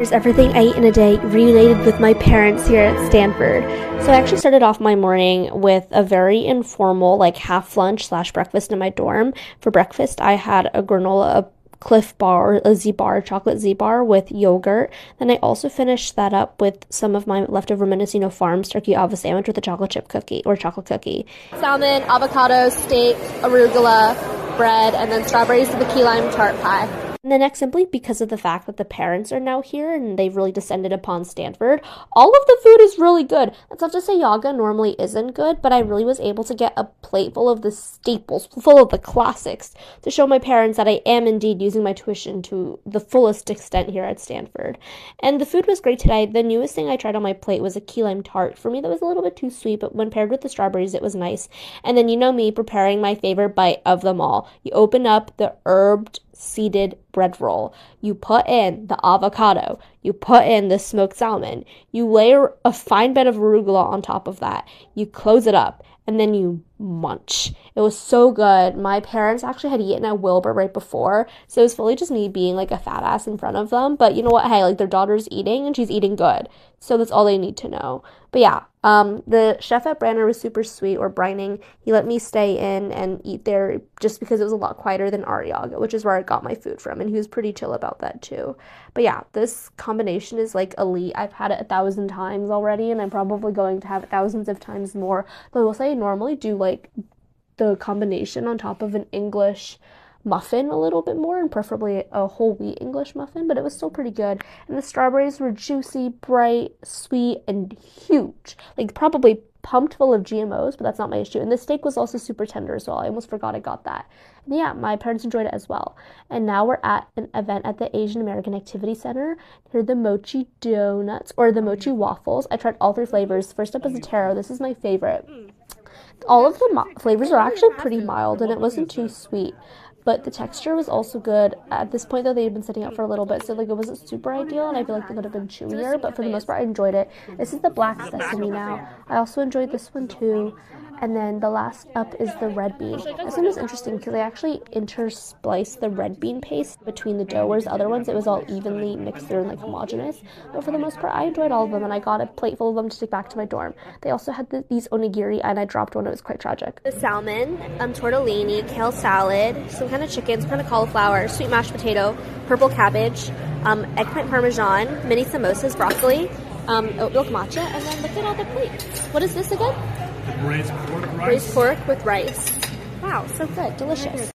Here's everything I eat in a day reunited with my parents here at Stanford. So I actually started off my morning with a very informal, like half lunch / breakfast in my dorm. For breakfast, I had a granola, a Cliff Bar, a Z Bar, a chocolate Z Bar with yogurt. Then I also finished that up with some of my leftover Mendocino Farms turkey ava sandwich with a chocolate chip cookie or chocolate cookie. Salmon, avocado, steak, arugula, bread, and then strawberries with a key lime tart pie. And then next, simply because of the fact that the parents are now here and they've really descended upon Stanford, all of the food is really good. That's not to say Yaga normally isn't good, but I really was able to get a plate full of the staples, full of the classics, to show my parents that I am indeed using my tuition to the fullest extent here at Stanford. And the food was great today. The newest thing I tried on my plate was a key lime tart. For me, that was a little bit too sweet, but when paired with the strawberries, it was nice. And then you know me preparing my favorite bite of them all. You open up the herbed seeded bread roll. You put in the avocado. You put in the smoked salmon. You layer a fine bed of arugula on top of that. You close it up, and then you munch. It was so good. My parents actually had eaten at Wilbur right before, so it was fully just me being like a fat ass in front of them. But you know what? Hey, like their daughter's eating, and she's eating good. So that's all they need to know. But yeah, the chef at Branner was super sweet, or Brining. He let me stay in and eat there just because it was a lot quieter than our Yaga, which is where I got my food from, and he was pretty chill about that too. But yeah, this combination is like elite. I've had it 1,000 times already, and I'm probably going to have it thousands of times more. But I will say I normally do like the combination on top of an English muffin a little bit more, and preferably a whole wheat English muffin, but it was still pretty good. And the strawberries were juicy, bright, sweet, and huge. Like probably pumped full of GMOs, but that's not my issue. And the steak was also super tender as well. I almost forgot I got that. And yeah, my parents enjoyed it as well. And now we're at an event at the Asian American Activity Center. Here are the mochi donuts, or the mochi waffles. I tried all 3 flavors. First up is the taro. This is my favorite. All of the flavors are actually pretty mild, and it wasn't too sweet. But the texture was also good. At this point, though, they had been sitting out for a little bit, so like it wasn't super ideal, and I feel like they could have been chewier, but for the most part, I enjoyed it. This is the black sesame now. I also enjoyed this one, too. And then the last up is the red bean. This one was interesting because they actually interspliced the red bean paste between the dough, whereas other ones, it was all evenly mixed through and like homogenous. But for the most part, I enjoyed all of them, and I got a plate full of them to take back to my dorm. They also had these onigiri, and I dropped one. It was quite tragic. The salmon, tortellini, kale salad, some kind of chicken, some kind of cauliflower, sweet mashed potato, purple cabbage, eggplant parmesan, mini samosas, broccoli, oat milk matcha, and then look at all the plates. What is this again? Braised pork rice. Braised pork with rice. Wow, so good. Delicious.